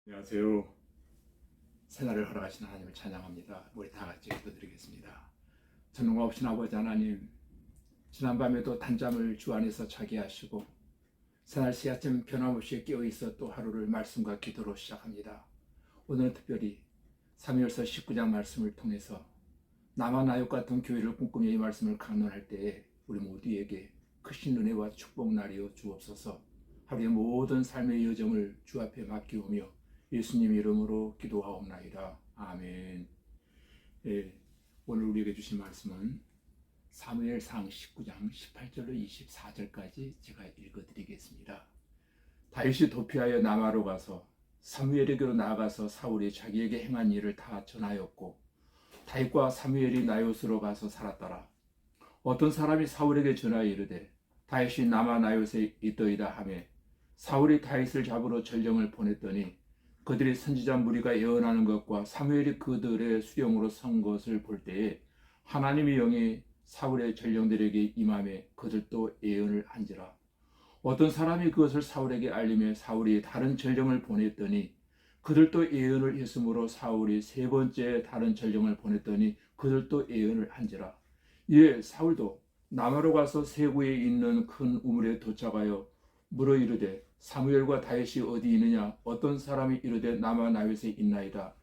안녕하세요. 새날을 허락하신 하나님을 찬양합니다. 우리 다 같이 기도드리겠습니다. 전능과 없신 아버지 하나님, 지난밤에도 단잠을 주 안에서 자게 하시고 새날 새아침 변함없이 깨어있어 또 하루를 말씀과 기도로 시작합니다. 오늘은 특별히 사무엘서 19장 말씀을 통해서 나만 나역 같은 교회를 꿈꾸며 이 말씀을 강론할 때에 우리 모두에게 크신 은혜와 축복 날이어 주옵소서. 하루의 모든 삶의 여정을 주 앞에 맡기오며 예수님 이름으로 기도하옵나이다. 아멘. 예, 오늘 우리에게 주신 말씀은 사무엘상 19장 18절로 24절까지 제가 읽어드리겠습니다. 다윗이 도피하여 남아로 가서 사무엘에게로 나아가서 사울이 자기에게 행한 일을 다 전하였고 다윗과 사무엘이 나요스로 가서 살았더라. 어떤 사람이 사울에게 전하여 이르되 다윗이 남아 나요스에 있더이다 하매 사울이 다윗을 잡으러 전령을 보냈더니 그들이 선지자 무리가 예언하는 것과 사무엘이 그들의 수령으로 선 것을 볼 때에 하나님의 영이 사울의 전령들에게 임하매 그들도 예언을 한지라. 어떤 사람이 그것을 사울에게 알리며 사울이 다른 전령을 보냈더니 그들도 예언을 했으므로 사울이 세 번째 다른 전령을 보냈더니 그들도 예언을 한지라. 이에 사울도 남아로 가서 세구에 있는 큰 우물에 도착하여 물어 이르되 사무엘과 다윗이 어디 있느냐? 어떤 사람이 이르되 남아 나요스에 있나이다.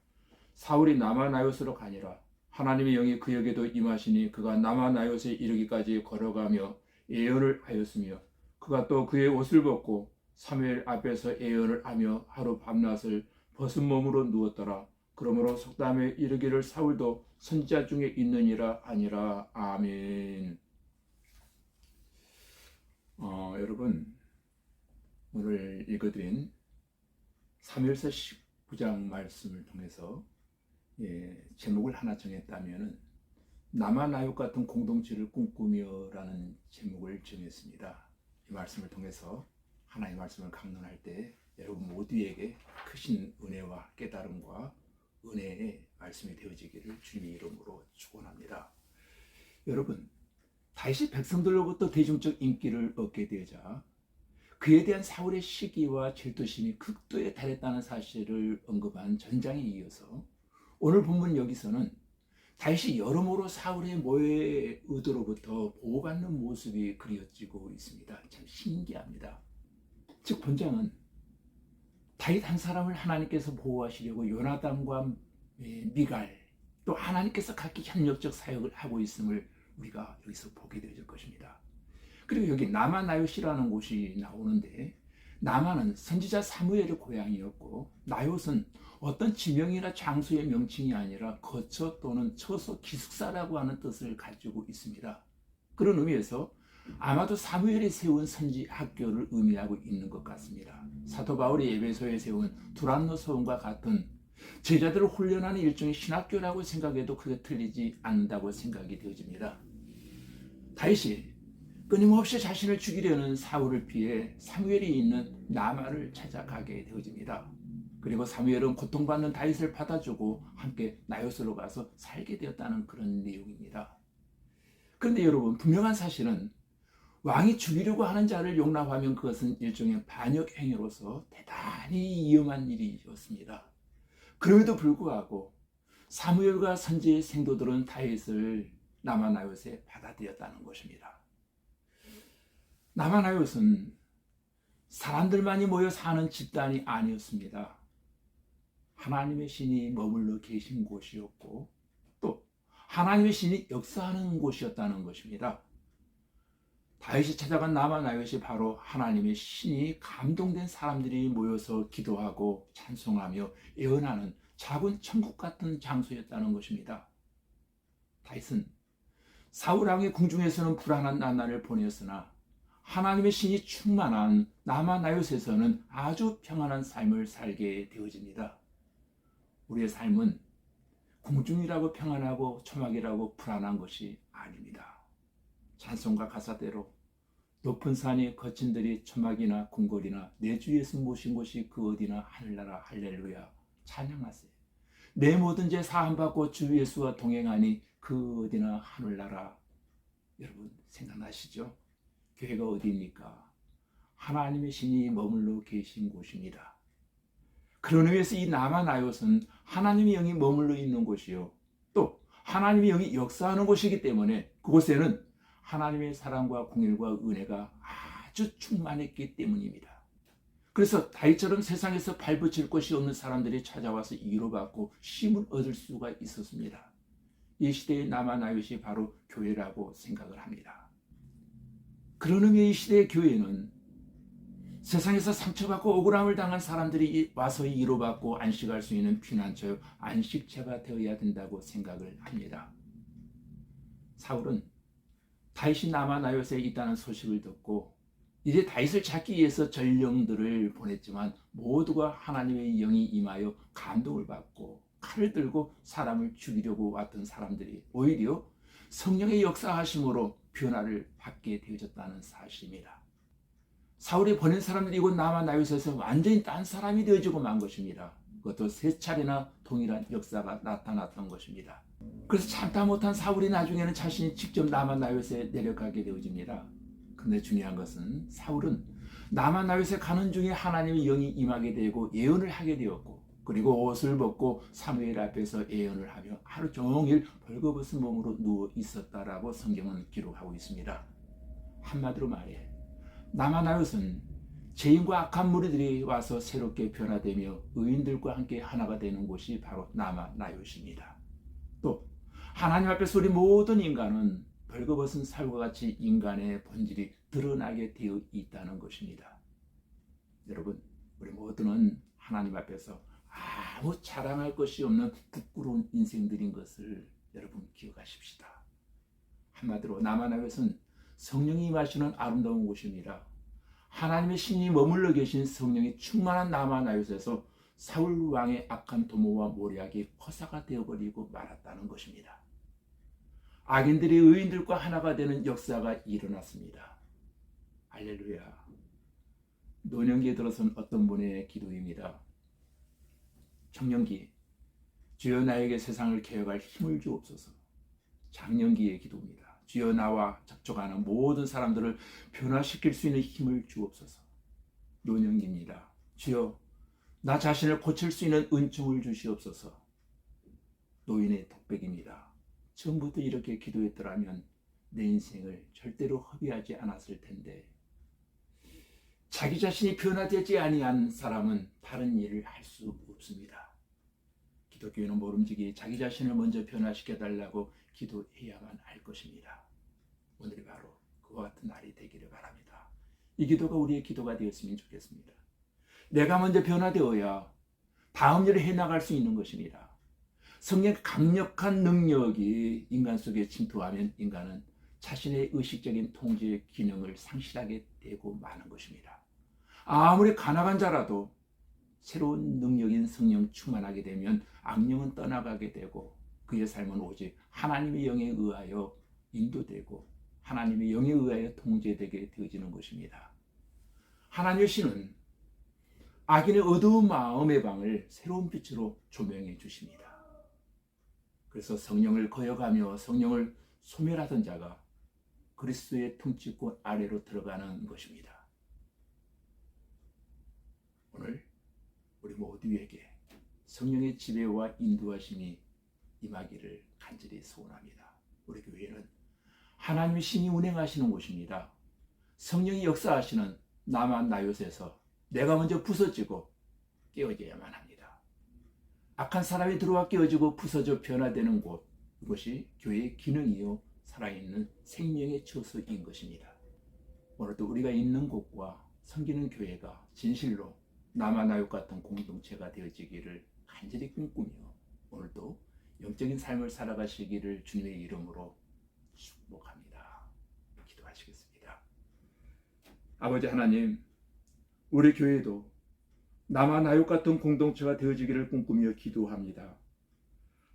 사울이 남아 나요스로 가니라. 하나님의 영이 그에게도 임하시니 그가 남아 나요스에 이르기까지 걸어가며 예언을 하였으며 그가 또 그의 옷을 벗고 사무엘 앞에서 예언을 하며 하루 밤낮을 벗은 몸으로 누웠더라. 그러므로 속담에 이르기를 사울도 선지자 중에 있느니라 아니라. 아멘. 여러분, 오늘 읽어드린 사무엘서 19장 말씀을 통해서 제목을 하나 정했다면 나만 나육 같은 공동체를 꿈꾸며라는 제목을 정했습니다. 이 말씀을 통해서 하나의 말씀을 강론할 때 여러분 모두에게 크신 은혜와 깨달음과 은혜의 말씀이 되어지기를 주님의 이름으로 축원합니다. 여러분, 다윗이 백성들로부터 대중적 인기를 얻게 되자 그에 대한 사울의 시기와 질투심이 극도에 달했다는 사실을 언급한 전장에 이어서 오늘 본문 여기서는 다윗이 여러모로 사울의 모해의 의도로부터 보호받는 모습이 그려지고 있습니다. 참 신기합니다. 즉 본장은 다윗 한 사람을 하나님께서 보호하시려고 요나단과 미갈 또 하나님께서 각기 협력적 사역을 하고 있음을 우리가 여기서 보게 되질 것입니다. 그리고 여기 나마 나요시라는 곳이 나오는데 나마는 선지자 사무엘의 고향이었고 나요스는 어떤 지명이나 장소의 명칭이 아니라 거처 또는 처소 기숙사라고 하는 뜻을 가지고 있습니다. 그런 의미에서 아마도 사무엘이 세운 선지 학교를 의미하고 있는 것 같습니다. 사도 바울이 에베소에 세운 두란노 서원과 같은 제자들을 훈련하는 일종의 신학교라고 생각해도 크게 틀리지 않는다고 생각이 되어집니다. 다윗이 끊임없이 자신을 죽이려는 사울을 피해 사무엘이 있는 나마를 찾아가게 되어집니다. 그리고 사무엘은 고통받는 다윗을 받아주고 함께 나요스로 가서 살게 되었다는 그런 내용입니다. 그런데 여러분, 분명한 사실은 왕이 죽이려고 하는 자를 용납하면 그것은 일종의 반역 행위로서 대단히 위험한 일이었습니다. 그럼에도 불구하고 사무엘과 선지의 생도들은 다윗을 나마 나요스에 받아들였다는 것입니다. 나마 나요스는 사람들만이 모여 사는 집단이 아니었습니다. 하나님의 신이 머물러 계신 곳이었고 또 하나님의 신이 역사하는 곳이었다는 것입니다. 다윗이 찾아간 나마 나요스이 바로 하나님의 신이 감동된 사람들이 모여서 기도하고 찬송하며 예언하는 작은 천국 같은 장소였다는 것입니다. 다윗은 사울 왕의 궁중에서는 불안한 나날을 보냈으나 하나님의 신이 충만한 나마 나요스에서는 아주 평안한 삶을 살게 되어집니다. 우리의 삶은 궁중이라고 평안하고 초막이라고 불안한 것이 아닙니다. 찬송가 가사대로 높은 산이 거친 들이 초막이나 궁궐이나 내 주 예수 모신 곳이 그 어디나 하늘나라 할렐루야 찬양하세요. 내 모든 죄 사함받고 주 예수와 동행하니 그 어디나 하늘나라. 여러분 생각나시죠? 교회가 어디입니까? 하나님의 신이 머물러 계신 곳입니다. 그런 의미에서 이 남아나이옷은 하나님의 영이 머물러 있는 곳이요, 또 하나님의 영이 역사하는 곳이기 때문에 그곳에는 하나님의 사랑과 공일과 은혜가 아주 충만했기 때문입니다. 그래서 다윗처럼 세상에서 발붙일 곳이 없는 사람들이 찾아와서 위로받고 쉼을 얻을 수가 있었습니다. 이 시대의 남아나이옷이 바로 교회라고 생각을 합니다. 그런 의미의 이 시대의 교회는 세상에서 상처받고 억울함을 당한 사람들이 와서 위로받고 안식할 수 있는 피난처요, 안식처가 되어야 된다고 생각을 합니다. 사울은 다윗이 남아나이옷에 있다는 소식을 듣고 이제 다윗을 찾기 위해서 전령들을 보냈지만 모두가 하나님의 영이 임하여 감동을 받고 칼을 들고 사람을 죽이려고 왔던 사람들이 오히려 성령의 역사하심으로 변화를 받게 되어졌다는 사실입니다. 사울이 보낸 사람들이 이곳 남아나이옷에서 완전히 딴 사람이 되어지고 만 것입니다. 그것도 3차례나 동일한 역사가 나타났던 것입니다. 그래서 참다 못한 사울이 나중에는 자신이 직접 남아나이옷에 내려가게 되어집니다. 근데 중요한 것은 사울은 남아나이옷에 가는 중에 하나님의 영이 임하게 되고 예언을 하게 되었고, 그리고 옷을 벗고 사무엘 앞에서 예언을 하며 하루 종일 벌거벗은 몸으로 누워 있었다라고 성경은 기록하고 있습니다. 한마디로 말해 남아나이옷은 죄인과 악한 무리들이 와서 새롭게 변화되며 의인들과 함께 하나가 되는 곳이 바로 남아나이옷입니다. 또 하나님 앞에서 우리 모든 인간은 벌거벗은 살과 같이 인간의 본질이 드러나게 되어 있다는 것입니다. 여러분, 우리 모두는 하나님 앞에서 아무 자랑할 것이 없는 부끄러운 인생들인 것을 여러분 기억하십시다. 한마디로 남아나이옷은 성령이 임하시는 아름다운 곳입니다. 하나님의 신이 머물러 계신 성령이 충만한 남아나이옷에서 사울 왕의 악한 도모와 모략이 허사가 되어버리고 말았다는 것입니다. 악인들이 의인들과 하나가 되는 역사가 일어났습니다. 할렐루야. 노년기에 들어선 어떤 분의 기도입니다. 청년기, 주여 나에게 세상을 개혁할 힘을 주옵소서. 장년기의 기도입니다. 주여 나와 접촉하는 모든 사람들을 변화시킬 수 있는 힘을 주옵소서. 노년기입니다. 주여 나 자신을 고칠 수 있는 은총을 주시옵소서. 노인의 독백입니다. 처음부터 이렇게 기도했더라면 내 인생을 절대로 허비하지 않았을 텐데, 자기 자신이 변화되지 아니한 사람은 다른 일을 할 수 없습니다. 기독교인은 모름지기 자기 자신을 먼저 변화시켜 달라고 기도해야만 할 것입니다. 오늘이 바로 그와 같은 날이 되기를 바랍니다. 이 기도가 우리의 기도가 되었으면 좋겠습니다. 내가 먼저 변화되어야 다음 일을 해나갈 수 있는 것입니다. 성령의 강력한 능력이 인간 속에 침투하면 인간은 자신의 의식적인 통제 기능을 상실하게 되고 마는 것입니다. 아무리 가난한 자라도 새로운 능력인 성령 충만하게 되면 악령은 떠나가게 되고 그의 삶은 오직 하나님의 영에 의하여 인도되고 하나님의 영에 의하여 통제되게 되어지는 것입니다. 하나님의 신은 악인의 어두운 마음의 방을 새로운 빛으로 조명해 주십니다. 그래서 성령을 거역하며 성령을 소멸하던 자가 그리스도의 통치권 아래로 들어가는 것입니다. 오늘 우리 모두에게 성령의 지배와 인도하심이 임하기를 간절히 소원합니다. 우리 교회는 하나님의 신이 운행하시는 곳입니다. 성령이 역사하시는 남아나이옷에서 내가 먼저 부서지고 깨어져야만 합니다. 악한 사람이 들어와 깨어지고 부서져 변화되는 곳, 이것이 교회의 기능이요 살아있는 생명의 처소인 것입니다. 오늘도 우리가 있는 곳과 섬기는 교회가 진실로 남아나이옷 같은 공동체가 되어지기를 간절히 꿈꾸며 오늘도 영적인 삶을 살아가시기를 주님의 이름으로 축복합니다. 기도하시겠습니다. 아버지 하나님, 우리 교회도 남아나이옷 같은 공동체가 되어지기를 꿈꾸며 기도합니다.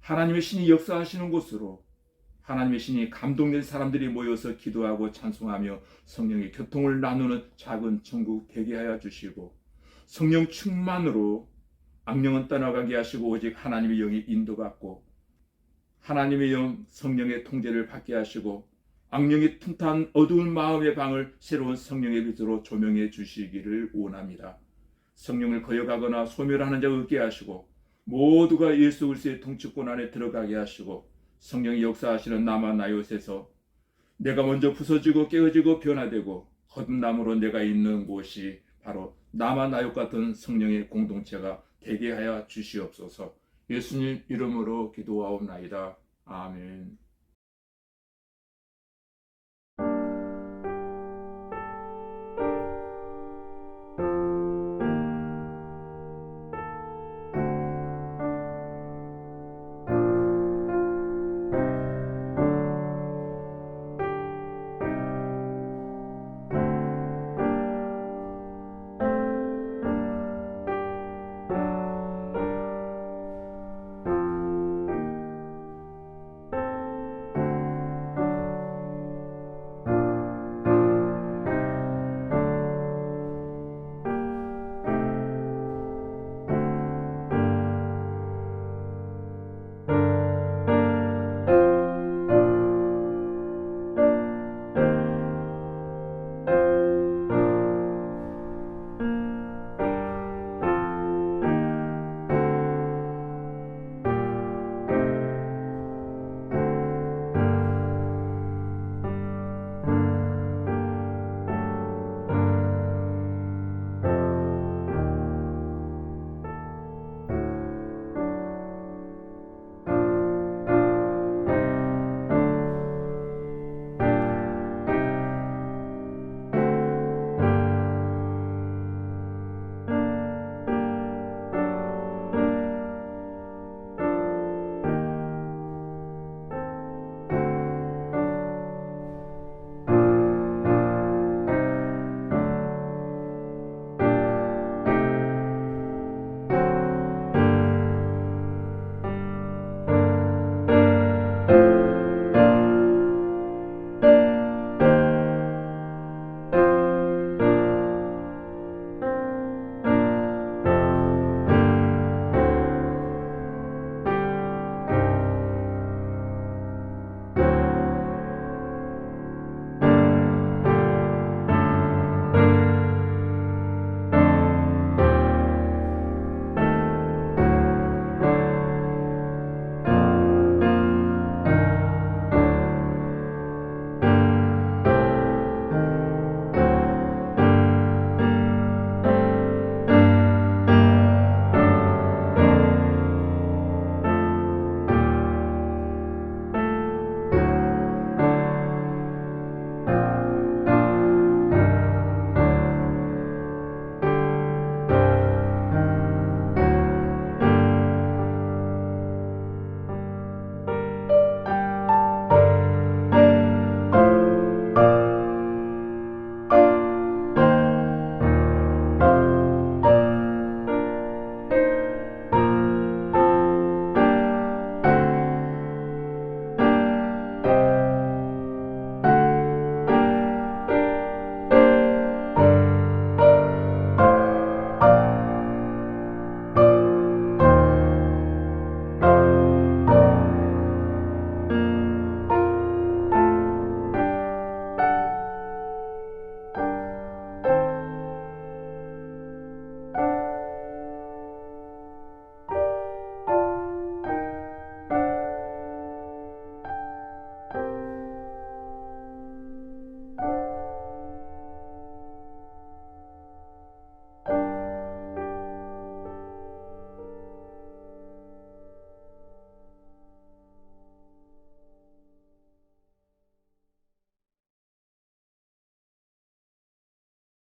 하나님의 신이 역사하시는 곳으로 하나님의 신이 감동된 사람들이 모여서 기도하고 찬송하며 성령의 교통을 나누는 작은 천국 되게 하여 주시고, 성령 충만으로 악령은 떠나가게 하시고 오직 하나님의 영이 인도받고 하나님의 영 성령의 통제를 받게 하시고 악령이 틈탄 어두운 마음의 방을 새로운 성령의 빛으로 조명해 주시기를 원합니다. 성령을 거역하거나 소멸하는 자 없게 하시고 모두가 예수 그리스도의 통치권 안에 들어가게 하시고 성령이 역사하시는 남아 나요새서 내가 먼저 부서지고 깨어지고 변화되고 거듭남으로 내가 있는 곳이 바로 남아 나요 같은 성령의 공동체가 되게 하여 주시옵소서. 예수님 이름으로 기도하옵나이다. 아멘.